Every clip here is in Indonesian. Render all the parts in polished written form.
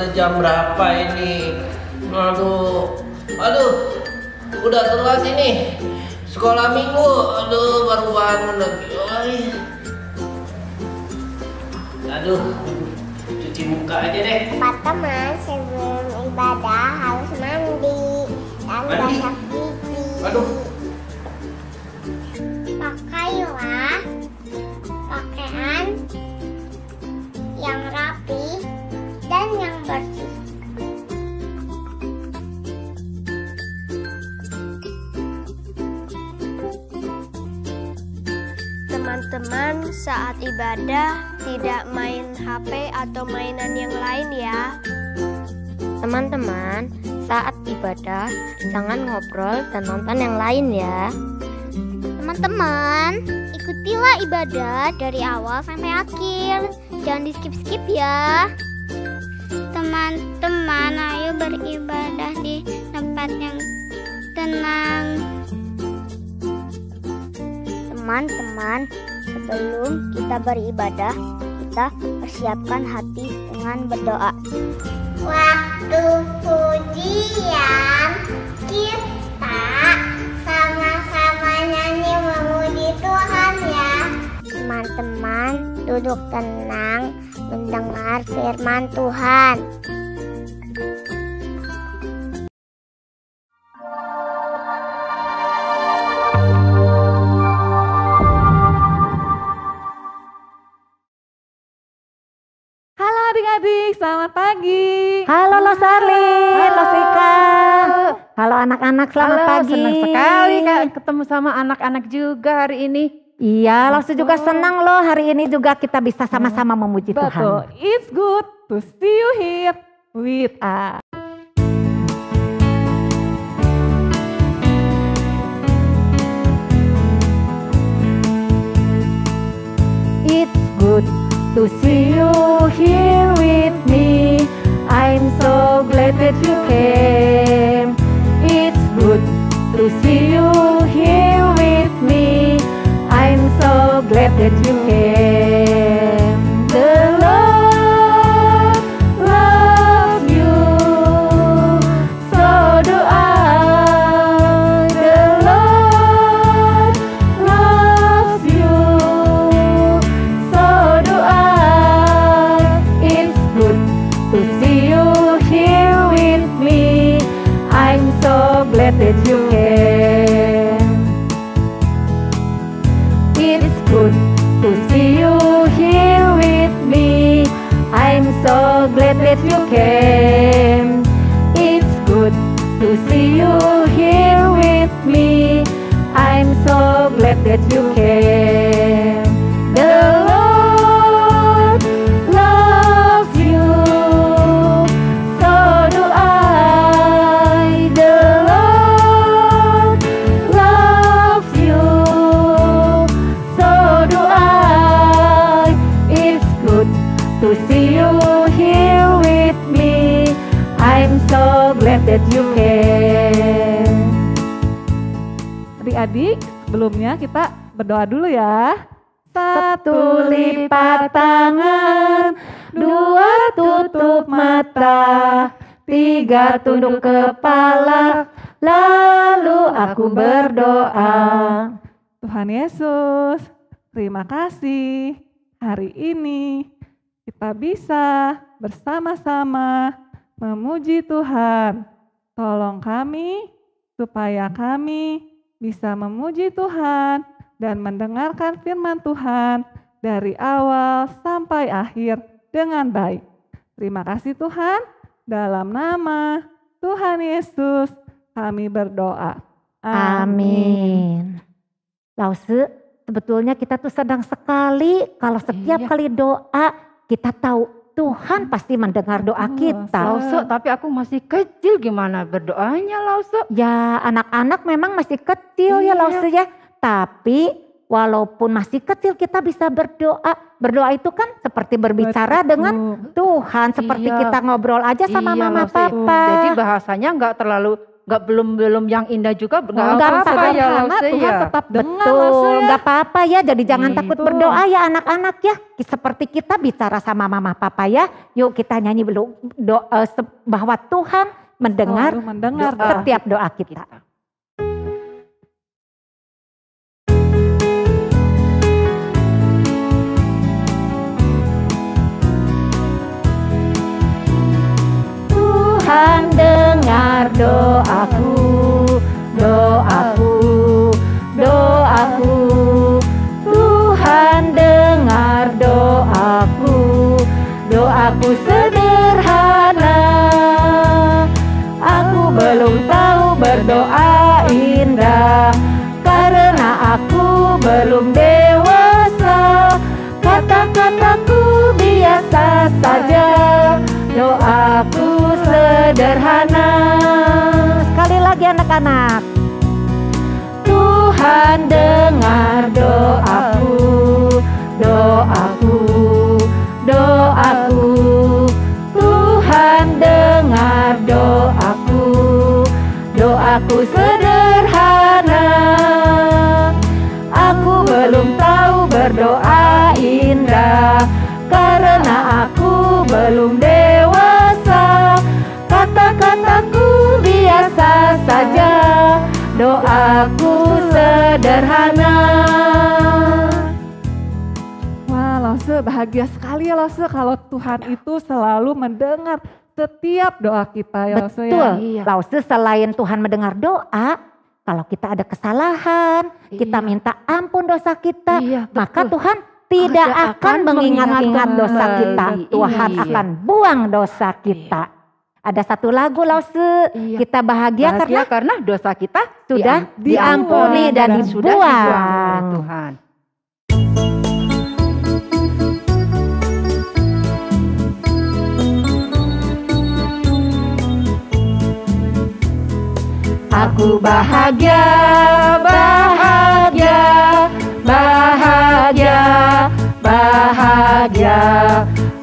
udah jam berapa ini? Aduh, udah telat ini. Sekolah minggu, aduh baru bangun lagi. Aduh, cuci muka aja deh. Teman-teman, sebelum ibadah harus mandi dan gosok gigi. Aduh. Pakailah pakaian yang rapi dan yang bersih. Teman-teman, saat ibadah tidak main HP atau mainan yang lain ya. Teman-teman, saat ibadah jangan ngobrol dan nonton yang lain ya. Teman-teman, ikutilah ibadah dari awal sampai akhir. Jangan di skip-skip ya. Teman-teman, ayo beribadah di tempat yang tenang. Teman-teman, sebelum kita beribadah, kita persiapkan hati dengan berdoa. Waktu pujian kita sama-sama nyanyi memuji Tuhan ya. Teman-teman, duduk tenang mendengar firman Tuhan. Adik-adik, selamat pagi. Halo Losarli, halo Sika. Halo anak-anak, selamat pagi. Senang sekali Kak ketemu sama anak-anak juga hari ini. Iya, Losu juga senang loh hari ini juga kita bisa sama-sama memuji Betul. Tuhan. It's good to see you here with us. It's good to see you here with me. I'm so glad that you came. It's good to see you here with me. I'm so glad that you came. The Lord loves you, so do I. The Lord loves you, so do I. It's good to see you here with me. I'm so glad that you came. It's good to see you here with me. I'm so glad that you came. It's good to see you here with me. I'm so glad that you came. The Lord loves you, so do I. The Lord loves you, so do I. It's good to see you here with me. I'm so glad that you came. Adik-adik, sebelumnya kita berdoa dulu ya. Satu lipat tangan, dua tutup mata, tiga tunduk kepala, lalu aku berdoa. Tuhan Yesus, terima kasih hari ini kita bisa bersama-sama memuji Tuhan. Tolong kami supaya kami bisa memuji Tuhan dan mendengarkan firman Tuhan dari awal sampai akhir dengan baik. Terima kasih Tuhan, dalam nama Tuhan Yesus kami berdoa. Amin. Lause, sebetulnya kita tuh sedang sekali kalau setiap kali doa kita tahu Tuhan pasti mendengar doa kita. Lause, tapi aku masih kecil, gimana berdoanya Lause? Ya anak-anak memang masih kecil ya Lause ya. Tapi walaupun masih kecil kita bisa berdoa. Berdoa itu kan seperti berbicara dengan Tuhan. Seperti kita ngobrol aja sama mama Lause. papa. Jadi bahasanya nggak terlalu belum yang indah juga nggak Enggak apa-apa ya sederhana, Lause Tuhan ya. tetap dengar Betul, Lause ya. nggak apa-apa ya. Jadi jangan takut Gitu. berdoa ya anak-anak ya. Seperti kita bicara sama mama papa ya. Yuk kita nyanyi dulu bahwa Tuhan mendengar Selalu mendengar setiap doa kita. Tuhan dengar doaku, doaku, doaku. Tuhan dengar doaku, doaku sederhana. Aku belum tahu berdoa indah, karena aku belum dewasa. Kata-kataku biasa saja, doaku sederhana. Sekali lagi anak-anak. Tuhan dengar doaku, doaku, doaku. Tuhan dengar doaku, doaku sederhana. Aku belum tahu berdoa indah, karena aku belum dewasa. Kata-kataku biasa saja, doaku sederhana. Wah, Lause bahagia sekali ya Lause kalau Tuhan itu selalu mendengar setiap doa kita ya Lause ya. Betul, Lause selain Tuhan mendengar doa, kalau kita ada kesalahan, kita minta ampun dosa kita, maka Tuhan tidak akan mengingat-ingat dosa kita. Tuhan akan buang dosa kita. Ada satu lagu Lause, kita bahagia karena dosa kita sudah diampuni dan sudah dibuang oleh dibuang. Tuhan. Aku bahagia, bahagia, bahagia, bahagia.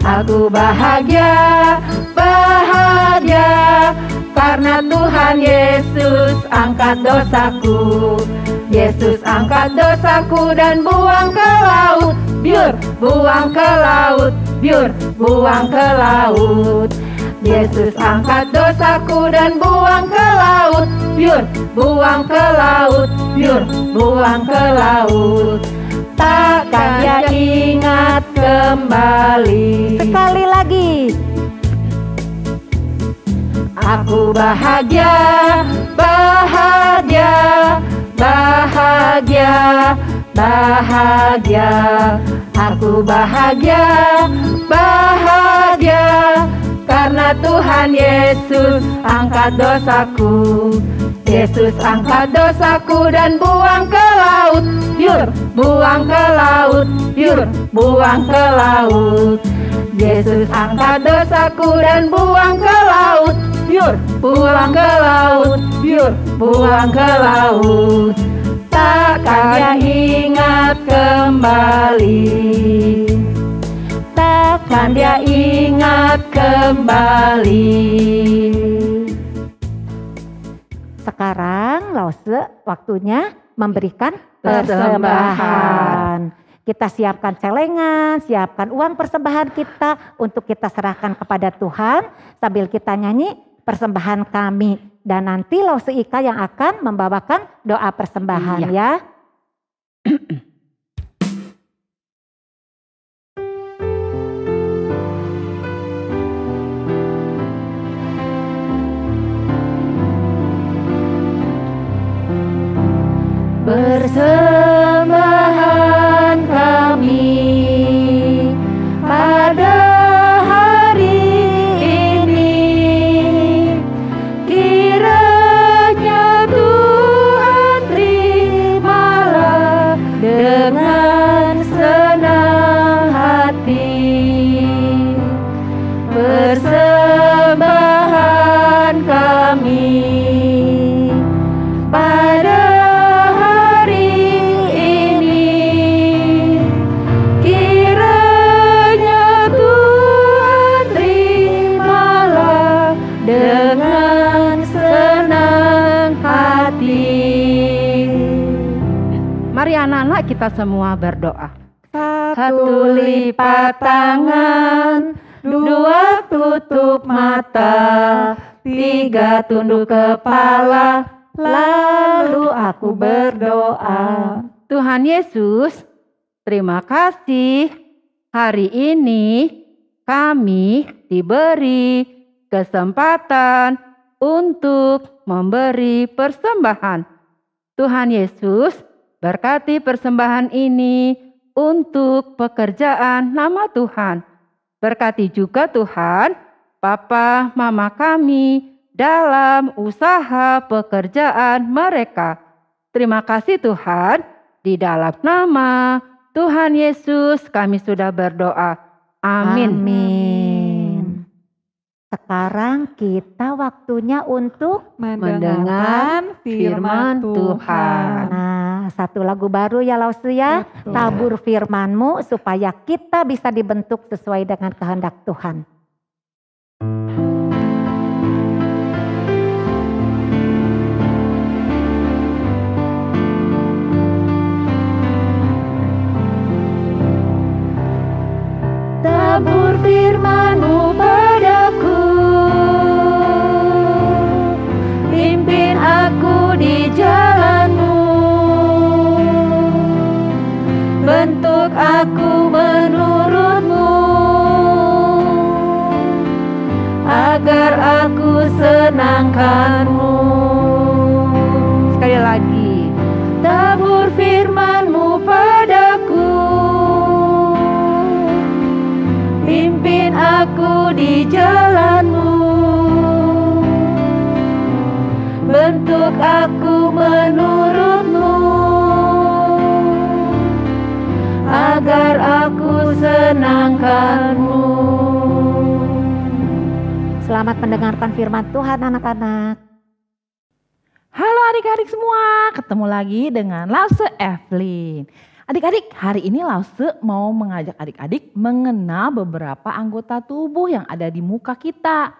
Aku bahagia, bahagia, karena Tuhan Yesus angkat dosaku. Yesus angkat dosaku dan buang ke laut, biur, buang ke laut, biur, buang ke laut. Yesus angkat dosaku dan buang ke laut, biur, buang ke laut, biur, buang ke laut. Takkan dia ingat kembali. Sekali lagi. Aku bahagia, bahagia, bahagia, bahagia. Aku bahagia, bahagia, karena Tuhan Yesus angkat dosaku. Yesus angkat dosaku dan buang ke laut, biur, buang ke laut, biur, buang ke laut. Yesus angkat dosaku dan buang ke laut, biur, buang ke laut, biur, buang ke laut. Takkan dia ingat kembali. Takkan dia ingat kembali. Sekarang Lause waktunya memberikan persembahan. Kita siapkan celengan, siapkan uang persembahan kita untuk kita serahkan kepada Tuhan sambil kita nyanyi persembahan kami. Dan nanti Lause Ika yang akan membawakan doa persembahan ya. Persembahan kami pada hari ini, kiranya Tuhan terimalah dengan senang hati. Persembahan kami pada hari anak-anak kita semua berdoa. Satu lipat tangan, dua tutup mata, tiga tunduk kepala, lalu aku berdoa. Tuhan Yesus, terima kasih. Hari ini kami diberi kesempatan untuk memberi persembahan. Tuhan Yesus, berkati persembahan ini untuk pekerjaan nama Tuhan. Berkati juga Tuhan, Papa, Mama kami dalam usaha pekerjaan mereka. Terima kasih Tuhan, di dalam nama Tuhan Yesus kami sudah berdoa. Amin. Amin. Sekarang kita waktunya untuk Mendengarkan firman Tuhan. Nah, satu lagu baru ya Lause ya. Betul. Tabur firman-Mu supaya kita bisa dibentuk sesuai dengan kehendak Tuhan. Tabur firman-Mu padaku, pimpin aku di jalan-Mu, bentuk aku menurut-Mu, agar aku senangkan-Mu. Sekali lagi, tabur firman-Mu padaku, pimpin aku di jalan-Mu, bentuk aku menurut-Mu, agar aku senangkan-Mu. Selamat mendengarkan firman Tuhan anak-anak. Halo adik-adik semua, ketemu lagi dengan Lause Evelyn. Adik-adik, hari ini Lause mau mengajak adik-adik mengenal beberapa anggota tubuh yang ada di muka kita.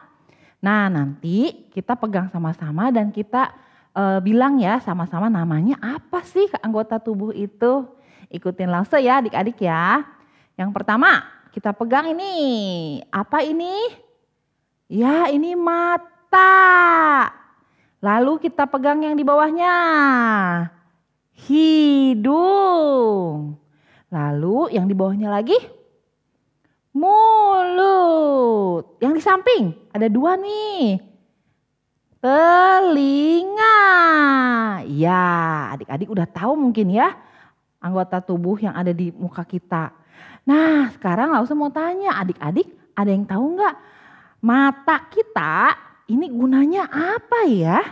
Nah, nanti kita pegang sama-sama dan kita bilang ya sama-sama namanya apa sih anggota tubuh itu. Ikutin Lause ya adik-adik ya. Yang pertama kita pegang ini. Apa ini? Ya, ini mata. Lalu kita pegang yang di bawahnya. Hidung. Lalu yang di bawahnya lagi mulut. Yang di samping ada dua nih. Telinga. Ya, adik-adik udah tahu mungkin ya anggota tubuh yang ada di muka kita. Nah, sekarang langsung mau tanya adik-adik, ada yang tahu nggak mata kita ini gunanya apa ya?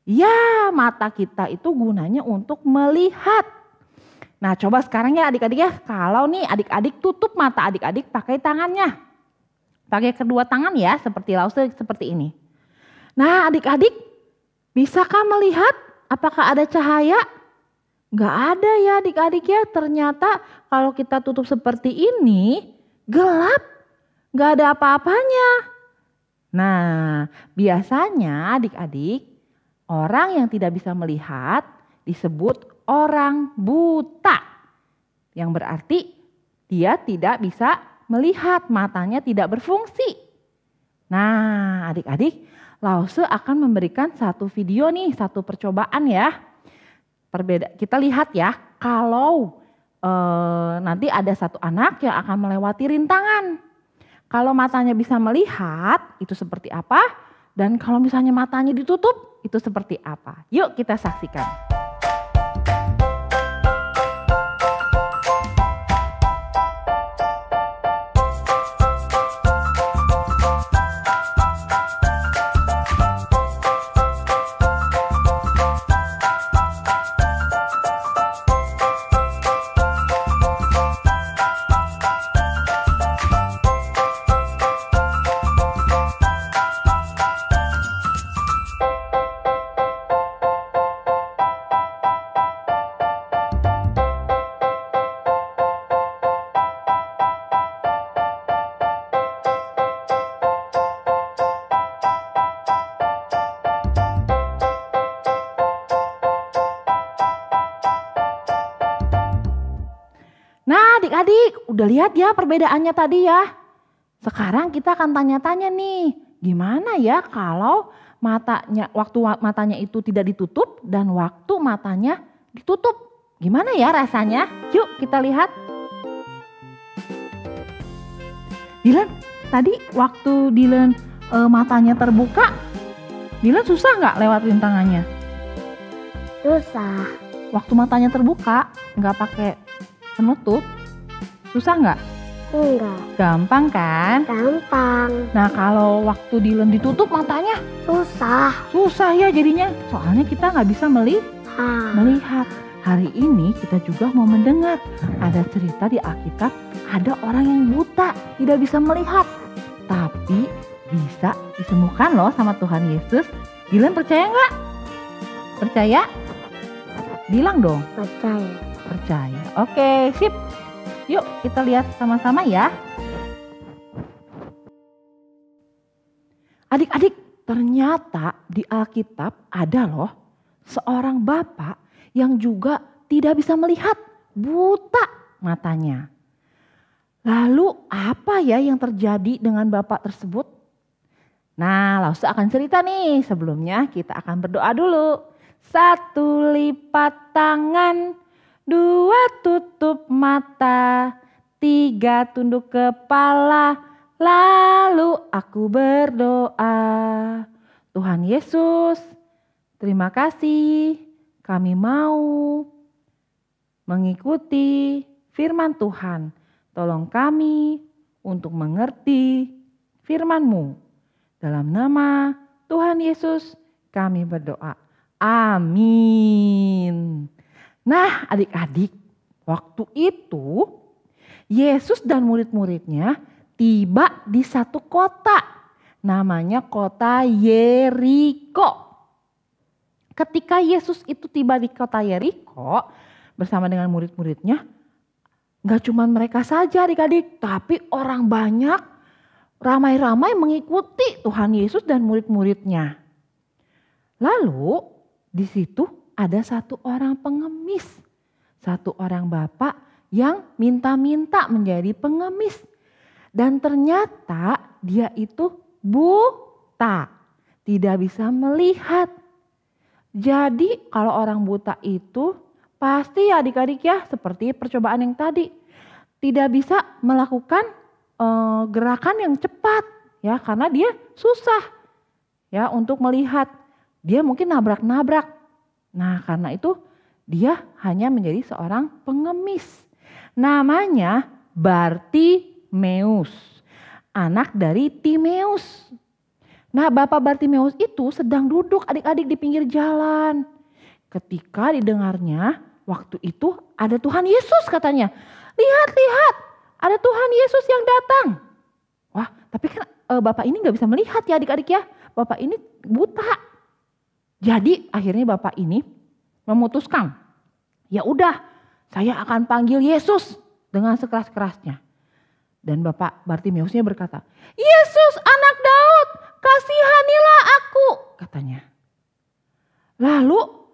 Ya, mata kita itu gunanya untuk melihat. Nah, coba sekarang ya adik-adik ya, kalau nih adik-adik tutup mata adik-adik pakai tangannya. Pakai kedua tangan ya, seperti Lause seperti ini. Nah, adik-adik bisakah melihat apakah ada cahaya? Nggak ada ya adik-adik ya, ternyata kalau kita tutup seperti ini gelap, nggak ada apa-apanya. Nah, biasanya adik-adik orang yang tidak bisa melihat disebut orang buta. Yang berarti dia tidak bisa melihat, matanya tidak berfungsi. Nah, adik-adik, Lause akan memberikan satu video nih, satu percobaan ya. Kita lihat ya, kalau nanti ada satu anak yang akan melewati rintangan. Kalau matanya bisa melihat, itu seperti apa? Dan kalau misalnya matanya ditutup, itu seperti apa? Yuk kita saksikan. adik-adik, udah lihat ya perbedaannya tadi ya. Sekarang kita akan tanya-tanya nih, gimana ya kalau waktu matanya itu tidak ditutup dan waktu matanya ditutup. Gimana ya rasanya? Yuk kita lihat. Dilan, tadi waktu Dilan matanya terbuka, Dilan susah nggak lewat rintangannya? Susah. Waktu matanya terbuka, nggak pakai penutup, susah nggak? Enggak. Gampang kan? Gampang. Nah kalau waktu Dilan ditutup matanya, Susah. susah ya jadinya. Soalnya kita nggak bisa melihat. Hari ini kita juga mau mendengar. Ada cerita di Alkitab, ada orang yang buta, tidak bisa melihat. Tapi bisa disembuhkan loh sama Tuhan Yesus. Dilan percaya nggak? Percaya? Bilang dong. Percaya. Percaya. Oke, sip. Yuk kita lihat sama-sama ya. Adik-adik, ternyata di Alkitab ada loh seorang bapak yang juga tidak bisa melihat, buta matanya. Lalu apa ya yang terjadi dengan bapak tersebut? Nah, Lause akan cerita nih. Sebelumnya kita akan berdoa dulu. 1 lipat tangan, 2 tutup mata, 3 tunduk kepala, lalu aku berdoa. Tuhan Yesus, terima kasih. Kami mau mengikuti firman Tuhan. Tolong kami untuk mengerti firman-Mu. Dalam nama Tuhan Yesus kami berdoa. Amin. Nah adik-adik, waktu itu Yesus dan murid-muridnya tiba di satu kota. Namanya kota Yeriko. Ketika Yesus itu tiba di kota Yeriko bersama dengan murid-muridnya, gak cuma mereka saja adik-adik, tapi orang banyak ramai-ramai mengikuti Tuhan Yesus dan murid-muridnya. Lalu di situ ada satu orang pengemis, satu orang bapak yang minta-minta menjadi pengemis. Dan ternyata dia itu buta, tidak bisa melihat. Jadi kalau orang buta itu pasti adik-adik ya seperti percobaan yang tadi. Tidak bisa melakukan gerakan yang cepat ya karena dia susah ya untuk melihat. Dia mungkin nabrak-nabrak. Nah karena itu dia hanya menjadi seorang pengemis. Namanya Bartimeus, anak dari Timeus. Nah Bapak Bartimeus itu sedang duduk adik-adik di pinggir jalan. Ketika didengarnya waktu itu ada Tuhan Yesus katanya. Lihat, ada Tuhan Yesus yang datang. Wah tapi kan Bapak ini gak bisa melihat ya adik-adik ya. Bapak ini buta. Jadi akhirnya Bapak ini memutuskan. Ya udah saya akan panggil Yesus dengan sekeras-kerasnya. Dan Bapak Bartimeusnya berkata, Yesus anak Daud, kasihanilah aku, katanya. Lalu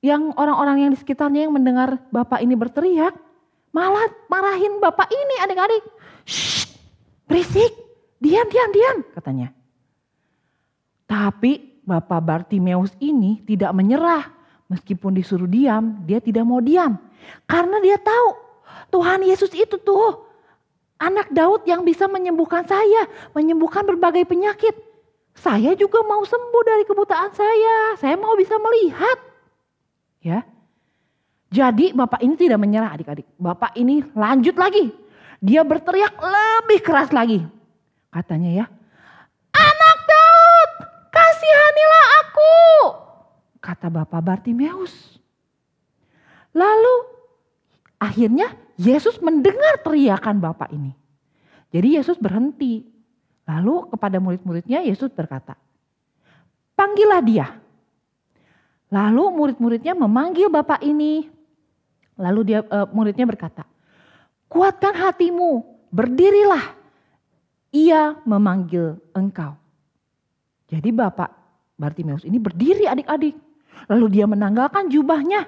yang orang-orang yang di sekitarnya yang mendengar Bapak ini berteriak, malah marahin Bapak ini adik-adik. Shh, berisik, diam, katanya. Tapi Bapak Bartimeus ini tidak menyerah. Meskipun disuruh diam, dia tidak mau diam. Karena dia tahu Tuhan Yesus itu tuh anak Daud yang bisa menyembuhkan saya, menyembuhkan berbagai penyakit. Saya juga mau sembuh dari kebutaan saya mau bisa melihat. Ya. Jadi Bapak ini tidak menyerah adik-adik. Bapak ini lanjut lagi. Dia berteriak lebih keras lagi. Katanya ya, anak Daud, kasihanilah aku, kata Bapak Bartimeus. Lalu akhirnya Yesus mendengar teriakan Bapak ini. Jadi Yesus berhenti. Lalu kepada murid-muridnya Yesus berkata, panggillah dia. Lalu murid-muridnya memanggil Bapak ini. Lalu muridnya berkata, kuatkan hatimu, berdirilah. Ia memanggil engkau. Jadi Bapak Bartimeus ini berdiri adik-adik. Lalu dia menanggalkan jubahnya.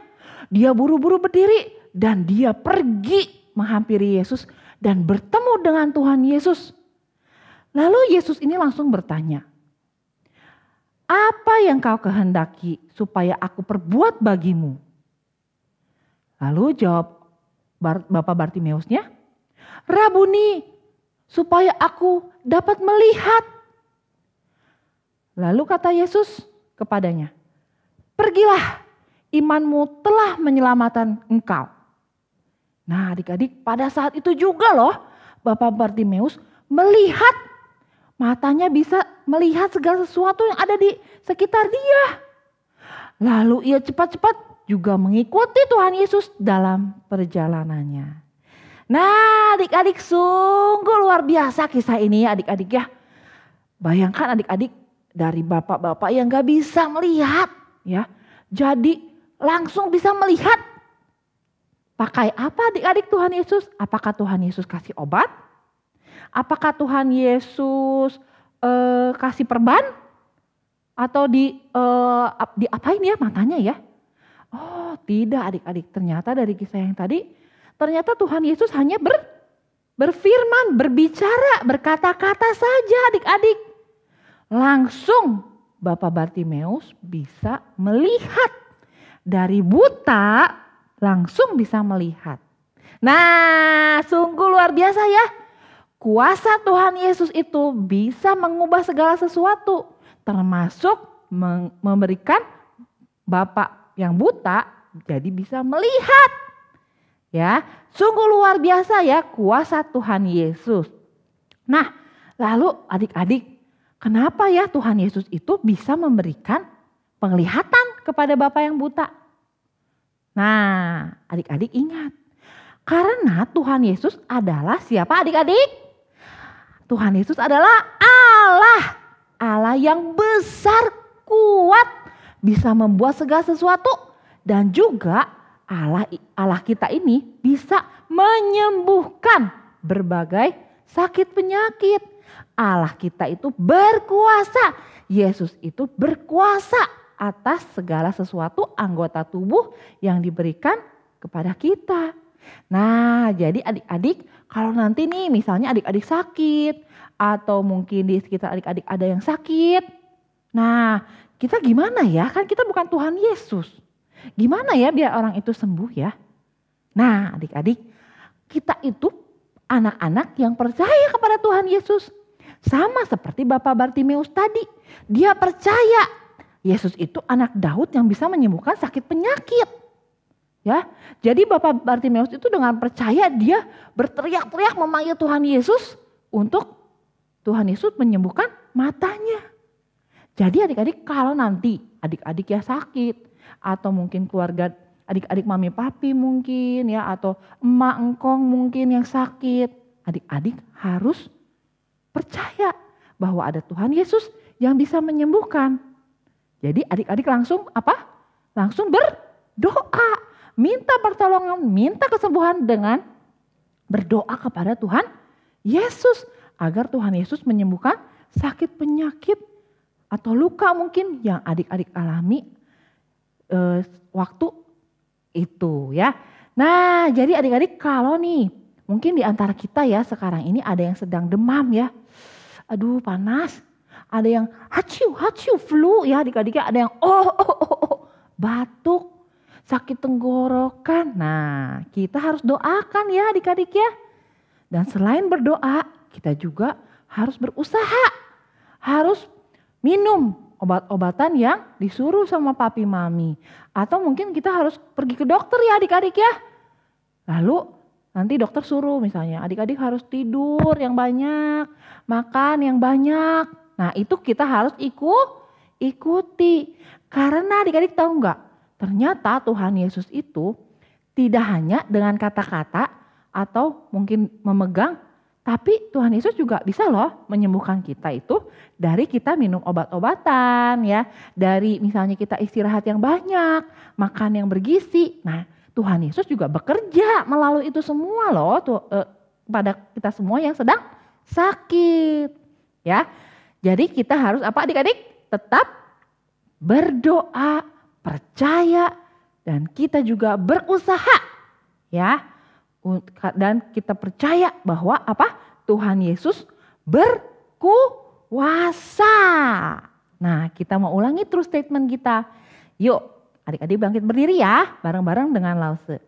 Dia buru-buru berdiri dan dia pergi menghampiri Yesus dan bertemu dengan Tuhan Yesus. Lalu Yesus ini langsung bertanya, "Apa yang kau kehendaki supaya aku perbuat bagimu?" Lalu jawab Bapak Bartimeusnya, "Rabuni, supaya aku dapat melihat." Lalu kata Yesus kepadanya, "Pergilah, imanmu telah menyelamatkan engkau." Nah adik-adik, pada saat itu juga loh Bapak Bartimeus melihat, matanya bisa melihat segala sesuatu yang ada di sekitar dia. Lalu ia cepat-cepat juga mengikuti Tuhan Yesus dalam perjalanannya. Nah adik-adik, sungguh luar biasa kisah ini ya adik-adik ya. Bayangkan adik-adik, dari bapak-bapak yang gak bisa melihat ya, jadi langsung bisa melihat. Pakai apa adik-adik Tuhan Yesus? Apakah Tuhan Yesus kasih obat? Apakah Tuhan Yesus kasih perban? Atau diapain ya matanya ya? Oh tidak adik-adik, ternyata dari kisah yang tadi, ternyata Tuhan Yesus hanya berfirman, berbicara, berkata-kata saja adik-adik. Langsung Bapak Bartimeus bisa melihat. Dari buta langsung bisa melihat. Nah sungguh luar biasa ya. Kuasa Tuhan Yesus itu bisa mengubah segala sesuatu. Termasuk memberikan Bapak yang buta jadi bisa melihat. Ya, sungguh luar biasa ya kuasa Tuhan Yesus. Nah, lalu adik-adik, kenapa ya Tuhan Yesus itu bisa memberikan penglihatan kepada Bapak yang buta? Nah, adik-adik ingat. Karena Tuhan Yesus adalah siapa adik-adik? Tuhan Yesus adalah Allah. Allah yang besar, kuat, bisa membuat segala sesuatu. Dan juga Allah kita ini bisa menyembuhkan berbagai sakit penyakit. Allah kita itu berkuasa. Yesus itu berkuasa atas segala sesuatu anggota tubuh yang diberikan kepada kita. Nah jadi adik-adik, kalau nanti nih misalnya adik-adik sakit atau mungkin di sekitar adik-adik ada yang sakit. Nah kita gimana ya, kan kita bukan Tuhan Yesus. Gimana ya biar orang itu sembuh ya? Nah adik-adik, kita itu anak-anak yang percaya kepada Tuhan Yesus. Sama seperti Bapak Bartimeus tadi, dia percaya Yesus itu anak Daud yang bisa menyembuhkan sakit penyakit. Ya, jadi Bapak Bartimeus itu dengan percaya dia berteriak-teriak memanggil Tuhan Yesus untuk Tuhan Yesus menyembuhkan matanya. Jadi adik-adik kalau nanti adik-adik ya sakit atau mungkin keluarga adik-adik mami papi mungkin ya atau emak engkong mungkin yang sakit, adik-adik harus percaya bahwa ada Tuhan Yesus yang bisa menyembuhkan. Jadi adik-adik langsung apa? Langsung berdoa, minta pertolongan, minta kesembuhan dengan berdoa kepada Tuhan Yesus agar Tuhan Yesus menyembuhkan sakit penyakit atau luka mungkin yang adik-adik alami waktu itu ya. Nah jadi adik-adik kalau nih mungkin di antara kita ya sekarang ini ada yang sedang demam ya. Aduh panas. Ada yang haciu flu ya adik-adik, ada yang batuk, sakit tenggorokan. Nah kita harus doakan ya adik-adik ya. Dan selain berdoa kita juga harus berusaha. Harus minum obat-obatan yang disuruh sama papi mami. Atau mungkin kita harus pergi ke dokter ya adik-adik ya. Lalu nanti dokter suruh misalnya adik-adik harus tidur yang banyak, makan yang banyak. Nah itu kita harus ikuti. Karena adik-adik tahu nggak? Ternyata Tuhan Yesus itu tidak hanya dengan kata-kata atau mungkin memegang. Tapi Tuhan Yesus juga bisa loh menyembuhkan kita itu dari kita minum obat-obatan ya. Dari misalnya kita istirahat yang banyak, makan yang bergizi. Nah Tuhan Yesus juga bekerja melalui itu semua loh pada kita semua yang sedang sakit ya. Jadi kita harus apa adik-adik? Tetap berdoa, percaya dan kita juga berusaha ya Dan kita percaya bahwa apa? Tuhan Yesus berkuasa. Nah, kita mau ulangi terus statement kita. Yuk, adik-adik bangkit berdiri ya, bareng-bareng dengan Lause.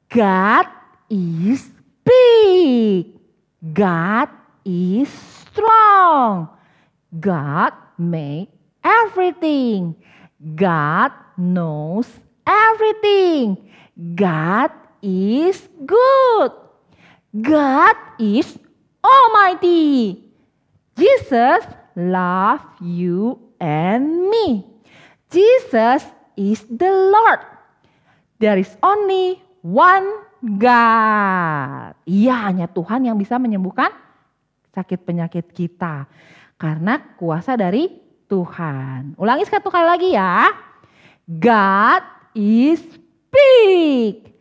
God is big. God is strong. God made everything. God knows everything. God is good. God is almighty. Jesus loves you and me. Jesus is the Lord. There is only one God. Iya, hanya Tuhan yang bisa menyembuhkan sakit penyakit kita. Karena kuasa dari Tuhan. Ulangi satu kali lagi ya. God is big.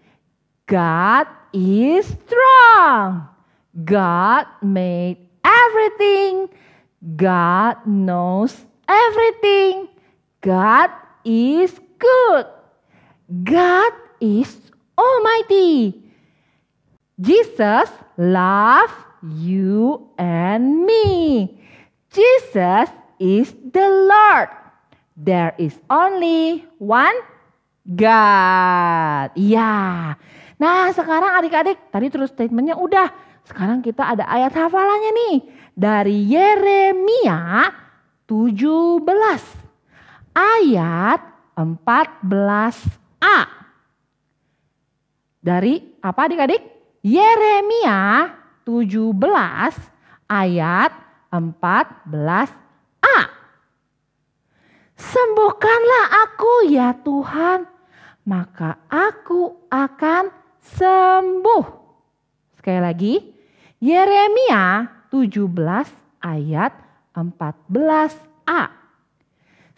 God is strong. God made everything. God knows everything. God is good. God is almighty. Jesus loves you and me. Jesus is the Lord. There is only one God. Iya. Nah, sekarang adik-adik, tadi terus statementnya udah. Sekarang kita ada ayat hafalannya nih. Dari Yeremia 17. Ayat 14a. Dari apa adik-adik? Yeremia 17 ayat 14a. Sembuhkanlah aku ya Tuhan, maka aku akan sembuh. Sekali lagi, Yeremia 17 ayat 14a.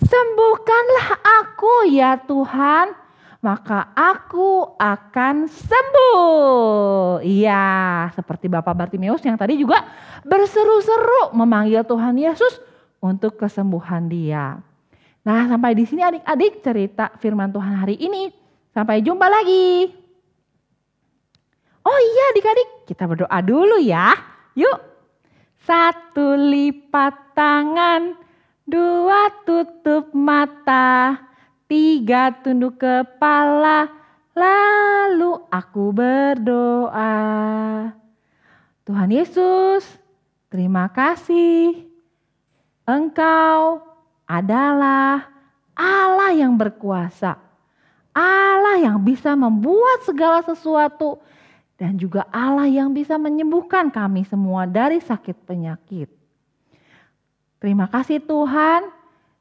Sembuhkanlah aku ya Tuhan, maka aku akan sembuh. Iya, seperti Bapak Bartimeus yang tadi juga berseru-seru memanggil Tuhan Yesus untuk kesembuhan dia. Nah, sampai di sini adik-adik cerita firman Tuhan hari ini. Sampai jumpa lagi. Oh iya adik-adik, kita berdoa dulu ya. Yuk. 1 lipat tangan, 2 tutup mata, 3 tunduk kepala, lalu aku berdoa. Tuhan Yesus, terima kasih. Engkau adalah Allah yang berkuasa. Allah yang bisa membuat segala sesuatu. Dan juga Allah yang bisa menyembuhkan kami semua dari sakit penyakit. Terima kasih Tuhan.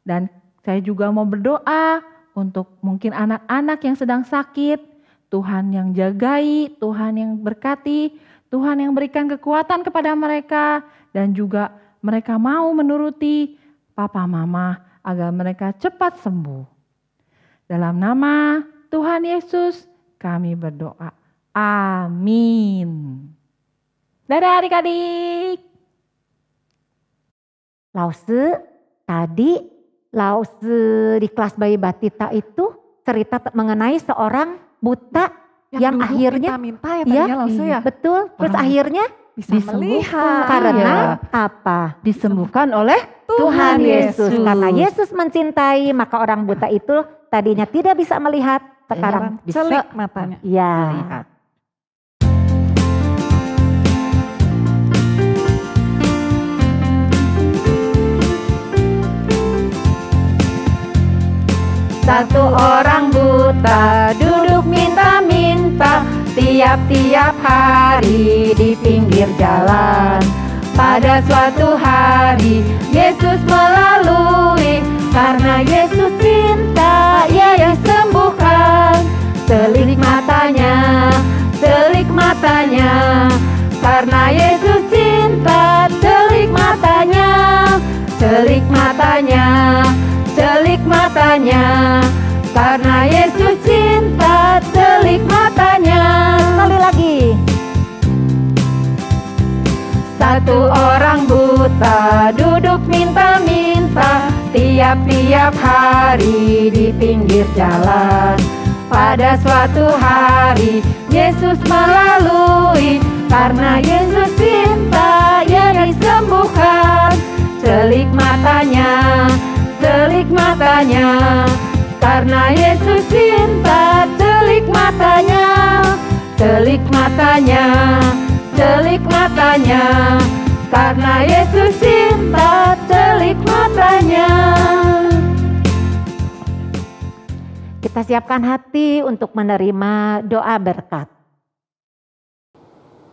Dan saya juga mau berdoa untuk mungkin anak-anak yang sedang sakit. Tuhan yang jagai, Tuhan yang berkati, Tuhan yang berikan kekuatan kepada mereka. Dan juga mereka mau menuruti Papa Mama agar mereka cepat sembuh. Dalam nama Tuhan Yesus kami berdoa. Amin. Dadah adik-adik. Lause, tadi Lause di kelas bayi Batita itu cerita mengenai seorang buta yang akhirnya minta ya, Lause ya. Betul. Terus akhirnya bisa melihat. Karena apa? Disembuhkan oleh Tuhan Yesus. Karena Yesus mencintai, maka orang buta itu tadinya tidak bisa melihat, sekarang bisa celik matanya. Iya. Melihat. Satu orang buta duduk minta-minta tiap-tiap hari di pinggir jalan. Pada suatu hari Yesus melalui, karena Yesus cinta ia disembuhkan. Telik matanya, karena Yesus cinta. Telik matanya, karena Yesus cinta. Telik matanya. Sekali lagi. Satu orang buta duduk minta-minta tiap-tiap hari di pinggir jalan. Pada suatu hari Yesus melalui, karena Yesus cinta ia disembuhkan. Celik matanya, celik matanya, karena Yesus cinta. Celik matanya, celik matanya, celik matanya, karena Yesus cinta. Celik matanya. Kita siapkan hati untuk menerima doa berkat.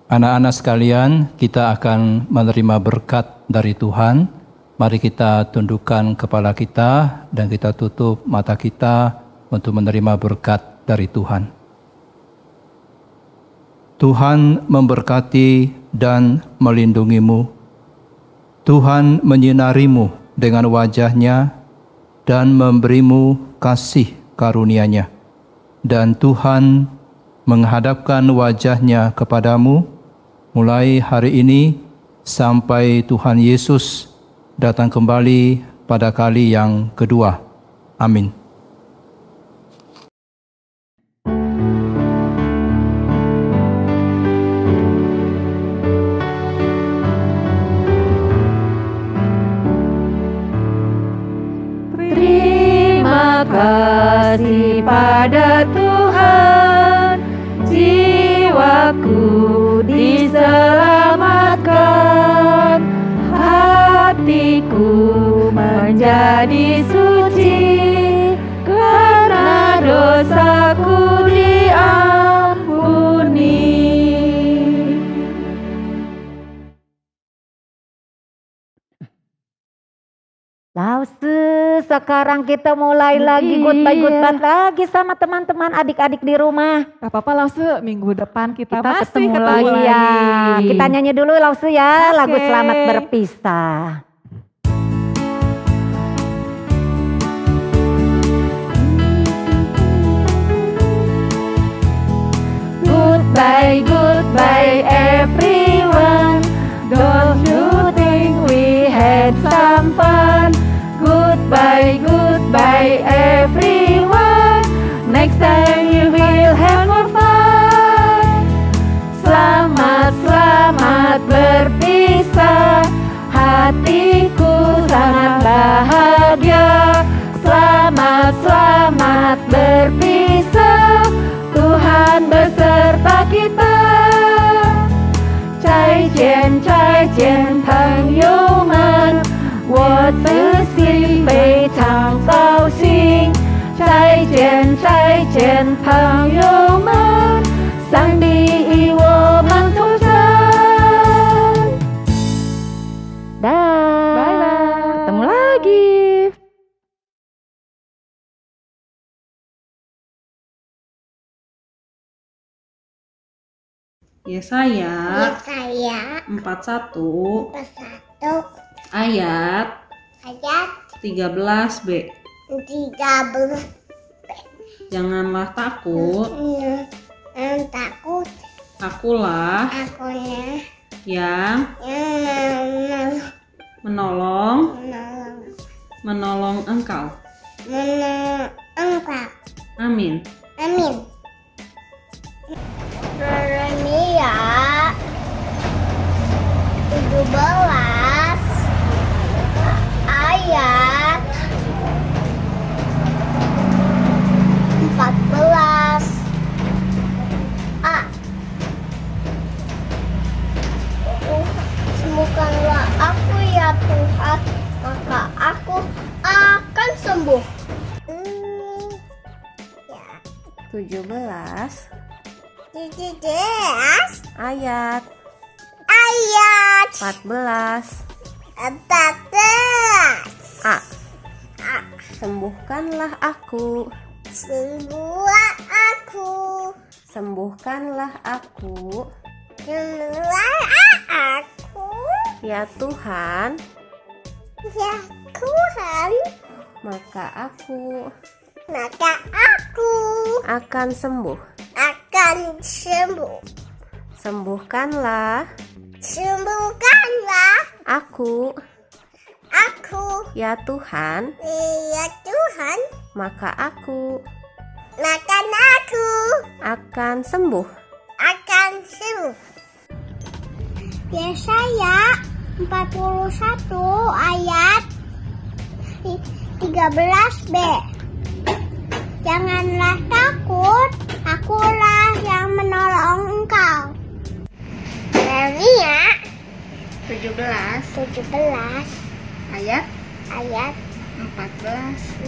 Anak-anak sekalian, kita akan menerima berkat dari Tuhan. Mari kita tundukkan kepala kita dan kita tutup mata kita untuk menerima berkat dari Tuhan. Tuhan memberkati dan melindungimu. Tuhan menyinarimu dengan wajah-Nya dan memberimu kasih karunia-Nya. Dan Tuhan menghadapkan wajah-Nya kepadamu mulai hari ini sampai Tuhan Yesus datang kembali pada kali yang kedua. Amin. Terima kasih pada Tuhan, jiwaku diselamatkan, hatiku menjadi suci, karena dosaku diampuni. Lause, sekarang kita mulai lagi goodbye lagi sama teman-teman adik-adik di rumah. Gak apa-apa Lause, minggu depan kita masih ketemu lagi. Ya. Kita nyanyi dulu Lause ya, lagu Oke. Selamat Berpisah. Goodbye, goodbye everyone. Don't you think we had some fun? Goodbye, goodbye everyone. Next time you will have more fun. Selamat, selamat berpisah. Hatiku sangat bahagia. Selamat, selamat berpisah. Tuhan beserta kita. 再见，再见，朋友们，我自己非常高兴。再见，再见，朋友们，上帝与我们同在。 Dah. Bye-bye. Ketemu lagi. Yesaya Yesaya 41 1 ayat ayat 13b. 13. Janganlah takut, Takut akulah akunya yang yang menolong engkau. engkau. Amin. Amin. Yeremia 17 ayat 14 a. Sembuhkanlah aku ya Tuhan, maka aku akan sembuh. 17 ayat ayat 14 A. Sembuhkanlah aku, sembuhlah aku, sembuhkanlah aku, sembuhlah aku ya Tuhan, ya Tuhan, maka aku akan sembuh. akan sembuh. Sembuhkanlah aku ya Tuhan, ya Tuhan, maka aku Makan aku akan sembuh. akan sembuh. Yesaya 41 ayat 13b. Janganlah takut, akulah yang menolong engkau. Yeremia 17 ayat ayat 14.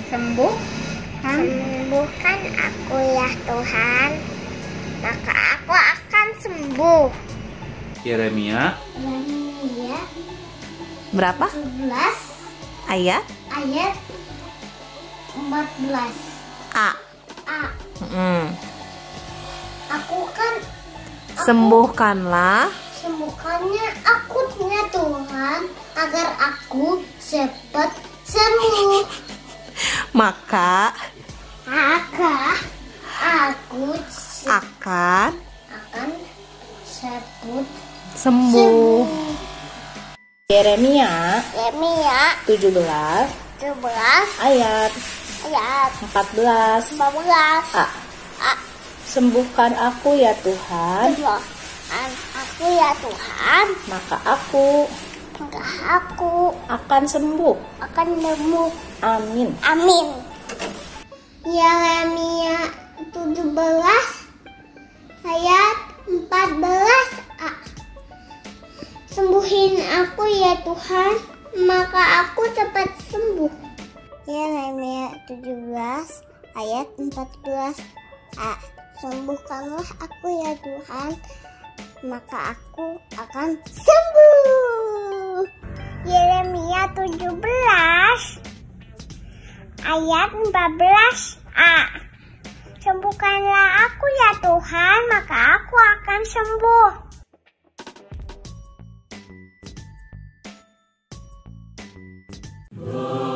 Sembuhkan aku ya Tuhan, maka aku akan sembuh. Yeremia Berapa? 17 Ayat ayat 14. A. Aku kan Sembuhkanlah sembuhkannya akutnya Tuhan, agar aku cepat sembuh. maka Aku akan akan cepat sembuh. Yeremia 17 ayat 14. Sembuhkan aku ya Tuhan, Aku ya Tuhan, maka aku akan sembuh. akan sembuh. Amin. Amin. Yeremia 17 ayat 14a. Sembuhin aku ya Tuhan, maka aku cepat sembuh. Yeremia 17 ayat 14a. Sembuhkanlah aku ya Tuhan, maka aku akan sembuh. Yeremia 17 ayat 14a. Sembuhkanlah aku ya Tuhan, maka aku akan sembuh. Oh